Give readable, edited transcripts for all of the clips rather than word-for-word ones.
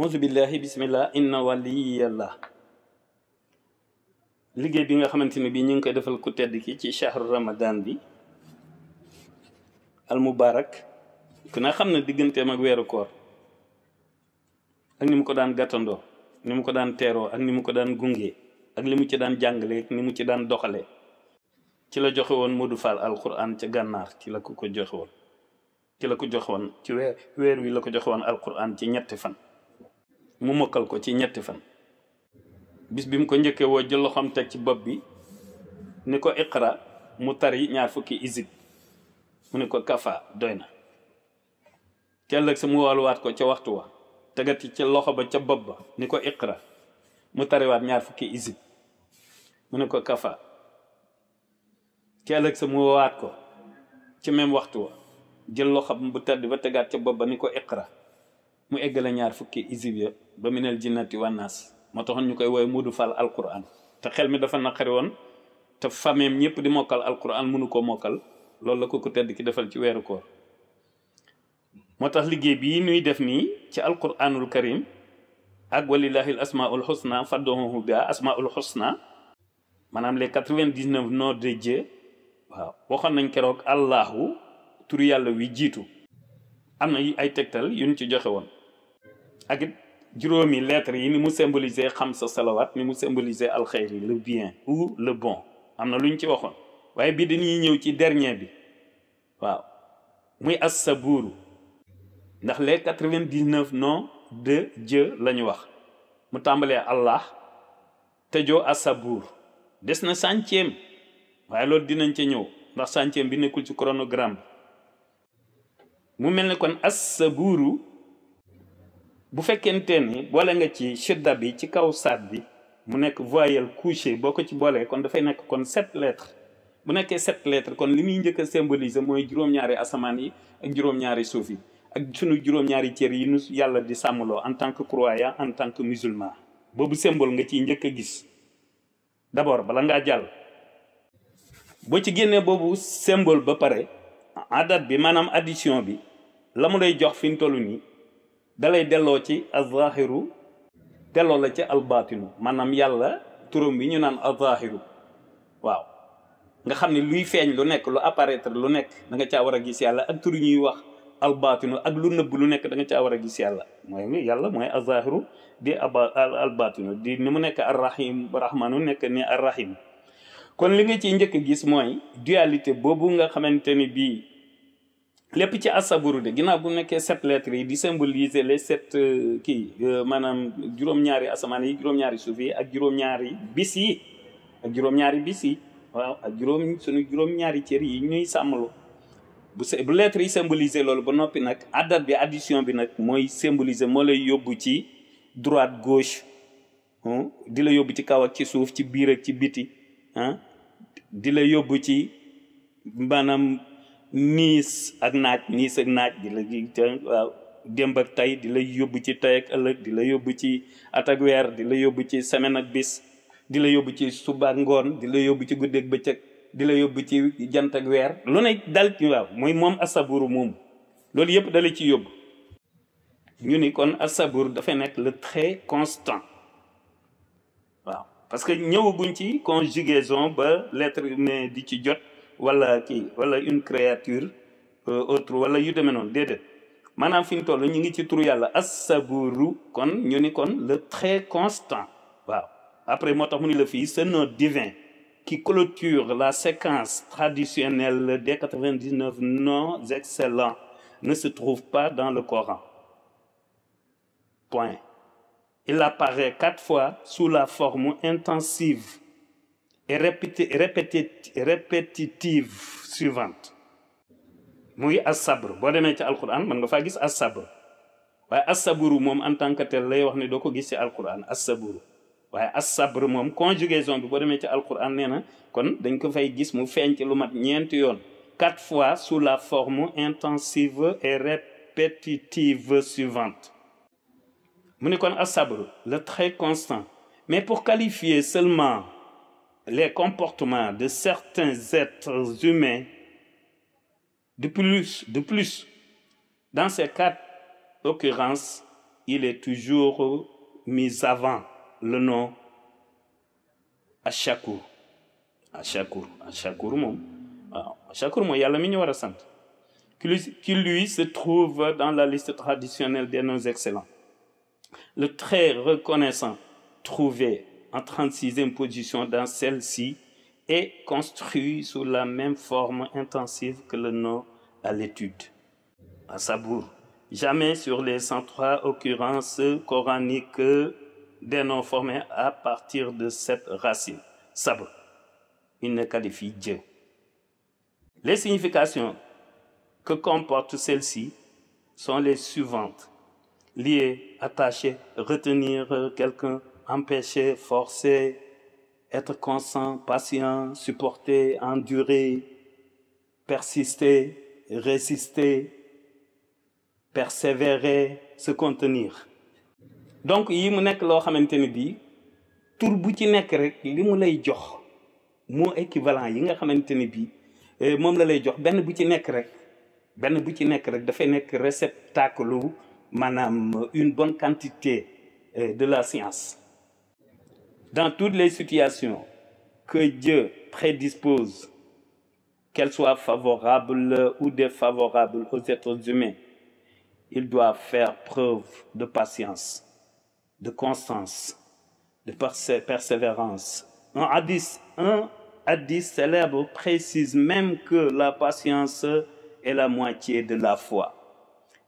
auzu billahi bismillah inna waliyallah. liggéey bi nga xamante ne bii ñu ngi koy defal ku tedd ki ci shahru ramadan bi al mubarak ku na xam ne digganteem ak weeru koor ak ni mu ko daan gàttandoo, ni mu ko daan teeroo, ak ni mu ko daan gungee, ak li mu ci daan jàngale, ak ni mu ci daan doxalee. ci la joxe woon Modou Fall alquran ca gànnaar ci la ko joxe woon ci la ko joxe woon ci weer wi la ko joxe woon alquran ci ñetti fan mu mokkal ko ci ñetti fan. bis bi mu ko njëkkee woo jël loxoom teg ci bopp bi ni ko iqra mu tari ñaar fukki isib mu ne ko kafa doy na. ca ëllëg sa mu waluwaat ko ca waxtu wa tegati ca loxo ba ca bopp ba ni ko iqra mu tariwaat ñaar fukki isib mu ne ko kafa. ca ëllëg sa mu waat ko ci même waxtu wa jël loxo bu tedd ba tegaat ca bopp ba ni ko iqra mu eggale ñaar fukki isib ya ba minal jinnati wannaas. moo taxoon ñu koy woowee Modou Fall alquran te xel mi dafa naqari woon te fameem ñëpp di mokkal alquran mënu koo mokkal loolu la ko tedd ki defal ci weeru koor. moo tax liggéey bii nuy def nii ci alquranul karim ak walillahi al asmaul husna fad'uhu biha asmaul husna maanaam les 99 noms de Dieu. waaw waxoon nañ keroog allahu turu yàlla wi jiitu am na ay tegtal yu ñu ci joxe woon ak it juróomi lettres yi ni mu symboliser xam sa salawat ni mu symboliser alxeyri le bien ou le bon am na lu ñu ci waxoon waaye bii dañuy ñëw ci dernier bi waaw muy as-saburu ndax les 99 noms de Dieu la ñu wax mu tàmbalee Allah tëjoo as-sabur des na centième waaye loolu dinañ ca ñëw ndax centième bi nekkul ci chronogramme mu mel ne kon as-saburu bu fekkente ni boole nga ci shidda bi ci kaw saat bi mu nekk voyelle couchée boo ko ci boolee kon dafay nekk kon 7 lettres bu nekkee 7 lettres kon li muy njëkk a symboliser mooy juróom-ñaari asamaan yi ak juróom-ñaari suuf yi ak sunu juróom-ñaari cër yi nu yàlla di sàmmloo en tant que croyant en tant que musulman. boobu symbole nga ciy njëkk a gis d'abord bala ngaa jàll. boo ci génnee boobu symbole ba pare adat bi maanaam addition bi la mu lay jox fi mu toll nii dalay delloo ci az-zahiru delloo la ci albatinu maanaam yàlla turam bi ñu naan az-zahiru waaw nga xam ne luy feeñ lu nekk lu apparaître lu nekk da nga caa war a gis yàlla ak turu ñuy wax albatinu ak lu nëbb lu nekk da nga caa war a gis yàlla mooy yàlla mooy az-zahiru di albatinu di ni mu nekk ar-rahim rahmanu nekk ni ar-rahim. kon li nga ciy njëkk a gis mooy dualité boobu nga xamante ni bii lépp ci asaburu de ginnaaw bu nekkee 7 lettres yi di symboliser les 7 maanaam juróom-ñaari asamaan yi juróom-ñaari suuf yi ak juróom-ñaari bis yi ak juróom-ñaari bis yi waaw ak sunu juróom-ñaari cër yi ñuy sàmmlu bu lettres yi symboliser loolu ba noppi nag adat bi addition bi nag mooy symboliser moo lay yóbbu ci droite gauche di la yóbbu ci kaw ak ci suuf ci biir ak ci biti di la yóbbu ci maanaam niis ak naaj di la waaw démb ak tey di la yóbbu ci tey ak ëllëg di la yóbbu ci at ak weer di la yóbbu ci semaine ak bis di la yóbbu ci suba ak ngoon di la yóbbu ci guddeeg bëccëg di la yóbbu ci jant ak weer lu ne dal ci waaw mooy moom asaburu moom loolu yëpp dala ci yóbbu ñu ni kon asaburu dafay nekk le très constant waaw parce que ñëwaguñ ci conjugaison ba lettre ne di ci jot wala une créature autre wala yu demee noonu déedéet maanaam fi ñu toll ñu ngi ci turu yàlla as-saburu kon ñu ni kon le très constant waaw après moo tax mu ni la fii ce nom divin qui clôture la séquence traditionnelle des 99 noms excellents ne se trouve pas dans le Coran. Point. Il apparaît 4 fois sous la forme intensive et répétitive suivante. muy as-sabr boo demee ci alquran mën nga faa gis as-sabr waaye as-sabru moom en tant que tel lay wax ne doo ko gis ci alquran as-sabru waaye as-sabr moom conjugaison bi boo demee ci alquran nee na kon dañ ko fay gis mu feeñ ci lu mat 4 yoon 4 fois sous la forme intensive et répétitive suivante. mu ne kon as-sabr le très constant mais pour qualifier seulement les comportements de certains êtres humains de plus dans ces 4 occurrences il est toujours mis avant le nom Achakour. Achakour moom waaw Achakour mooy yàlla mi ñu war a sant qui lui se trouve dans la liste traditionnelle des noms excellents. Le très reconnaissant trouvé en 36e position dans celle-ci est construit sous la même forme intensive que le nom à l'étude. As-Sabour. Jamais sur les 103 occurrences coraniques des noms formés à partir de cette racine. Sabr. Il ne qualifie Dieu. Les significations que comporte celle-ci sont les suivantes. Lier, attacher, retenir quelqu'un, empêcher, forcer, être constant, patient, supporter, endurer, persister, résister, persévérer, se contenir. Donc yi mu nekk loo xamante ni bii tur bu ci nekk rek li mu lay jox moo équivalent yi nga xamante ni bii moom la lay jox benn bu ci nekk rek dafay nekk réceptacle maanaam une bonne quantité de la science. Dans toutes les situations que Dieu prédispose, qu'elles soient favorables ou défavorables aux êtres humains, il doit faire preuve de patience, de constance, de persévérance. Un hadith célèbre précise même que la patience est la moitié de la foi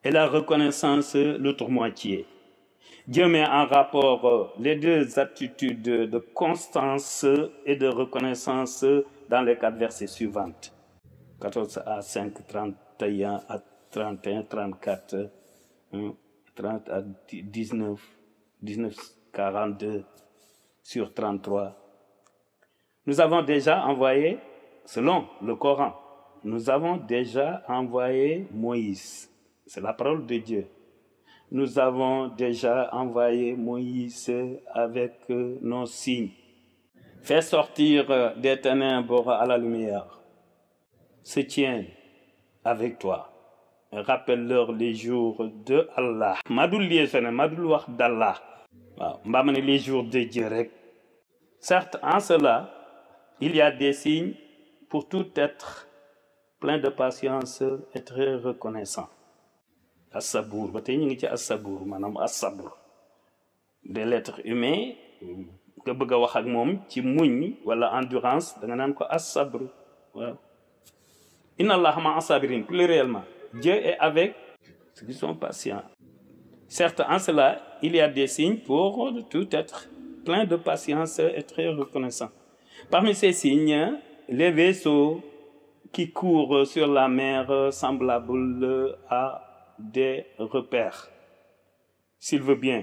et la reconnaissance l'autre moitié. Dieu met en rapport les deux attitudes de constance et de reconnaissance dans les 4 versets suivants. 14 à 5, 31 à 31, 34, 30 à 19, 19, 42 sur 33. Nous avons déjà envoyé, selon le Coran, nous avons déjà envoyé Moïse. C'est la parole de Dieu. Nous avons déjà envoyé Moïse avec nos signes. Fais sortir des ténèbres à la lumière. Se tiennent avec toi. Rappelle-leur les jours de Allah. Madul liesone, madul wax d'Allah. Waaw, mbaa ma ne les jours de Dieu rek. Certes, en cela, il y a des signes pour tout être plein de patience et très reconnaissant. As-Sabour, ba tey ñu ngi ci As-Sabour maanaam As-Sabr. Des l'être humain nga bëgg a wax ak moom ci muñ wala endurance da nga naan ko As-Sabr. Waaw. Inna Allaha ma'a as-sabirin, pluriellement. Dieu est avec ceux qui sont patients. Certes, en cela, il y a des signes pour tout être plein de patience et très reconnaissant. Parmi ces signes, les vaisseaux qui courent sur la mer semblables à des repères. S'il veut bien,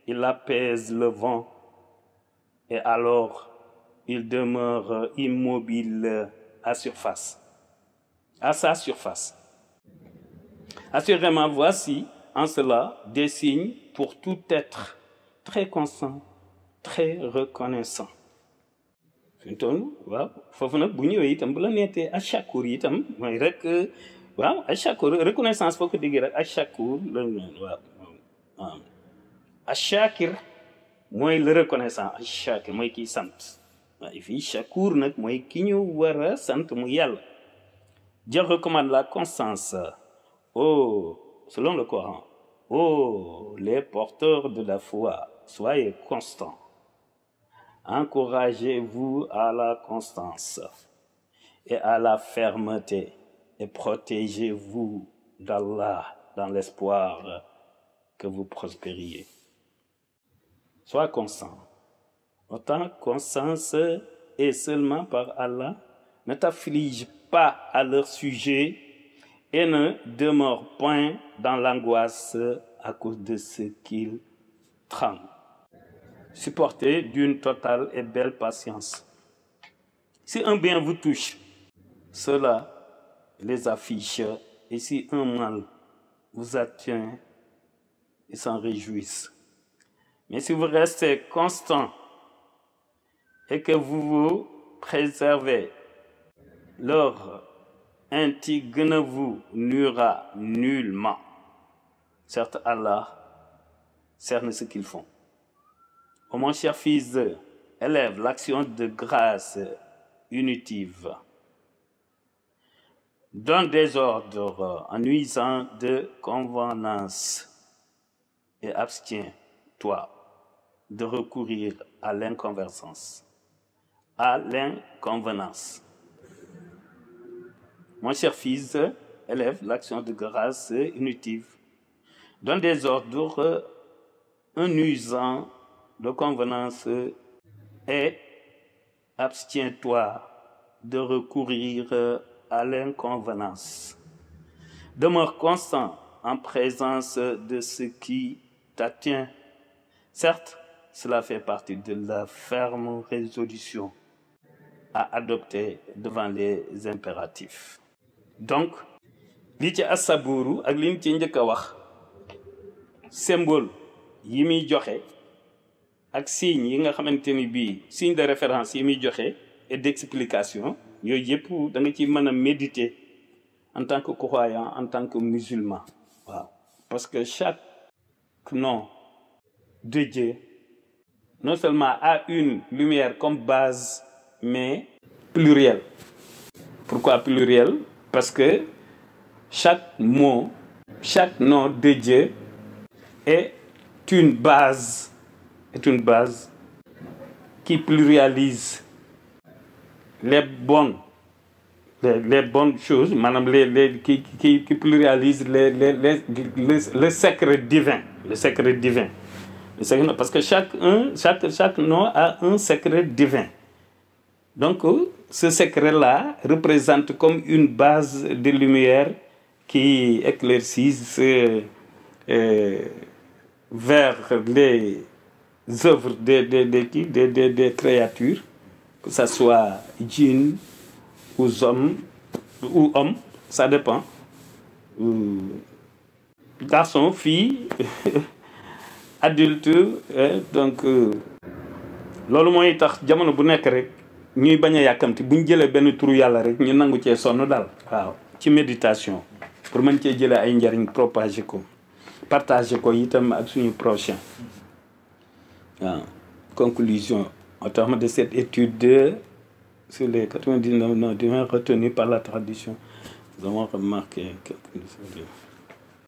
il apaise le vent et alors il demeure immobile à sa surface. Assurément, voici en cela des signes pour tout être très constant, très reconnaissant. fi mu toll waaw foofu nag bu ñëwee itam bu la neetee Achakour itam mooy rek waaw Achakour reconnaissance foo ko déggee rek Achakour la waaw Achakir mooy le reconnaissant Achakir mooy kiy sant waaye fii Chakour nag mooy ki ñu war a sant mu yàlla. Dieu recommande la constance. Selon le Coran, les porteurs de la foi, soyez constants. Encouragez-vous à la constance et à la fermeté et protégez-vous d'Allah dans l'espoir que vous prospériez. Sois constant. Autant constance et seulement par Allah, ne t'afflige pas à leur sujet et ne demeure point dans l'angoisse à cause de ce qu'ils tremblent. Supportez d'une totale et belle patience. Si un bien vous touche, cela les affiche, et si un mal vous atteint, ils s'en réjouissent. Mais si vous restez constant et que vous vous préservez, leur intrigue ne vous nuira nullement. Certes, Allah cerne ce qu'ils font. Ô mon cher fils, élève l'action de grâce unitive. Donne des ordres en usant de convenance et abstiens-toi de recourir à l'inconvenance. À l'inconvenance. Mon cher fils, élève l'action de grâce unitive. Donne des ordres en usant de convenance et abstiens-toi de recourir à l'inconvenance. Demeure constant en présence de ce qui t'atteint. Certes, cela fait partie de la ferme résolution à adopter devant les impératifs. Donc, li ci asaburu ak li ñu ci njëkk a wax symbole yi muy joxe ak signe yi nga xamante ni bii signe de référence yi muy joxe et d'explication yooyu yëpp da nga ci mën a méditer en tant que croyant, en tant que musulman. Waaw. Parce que chaque nom de Dieu non seulement a une lumière comme base, mais pluriel. Pourquoi pluriel? Parce que chaque mot, chaque nom de Dieu est une base qui pluralise les bonnes choses, madame, qui pluralise le secret divin. Le secret divin. Parce que chaque nom a un secret divin. Donc, ce secret-là représente comme une base de lumière qui éclaircisse vers les œuvres des créatures, que ce soit djinns ou hommes, ça dépend. Garçon, fille, adulte, donc, loolu mooy tax jamono bu nekk rek ñuy bañ a yàkkamti bu ñu jëlee benn turu yàlla rek ñu nangu cee sonn daal. waaw ci méditation pour mën cee jëlee ay njariñ propager ko partager ko itam ak suñu prochain. waaw conclusion au terme de cette étude sur les 99 noms divins retenus par la tradition, nous avons remarqué quelques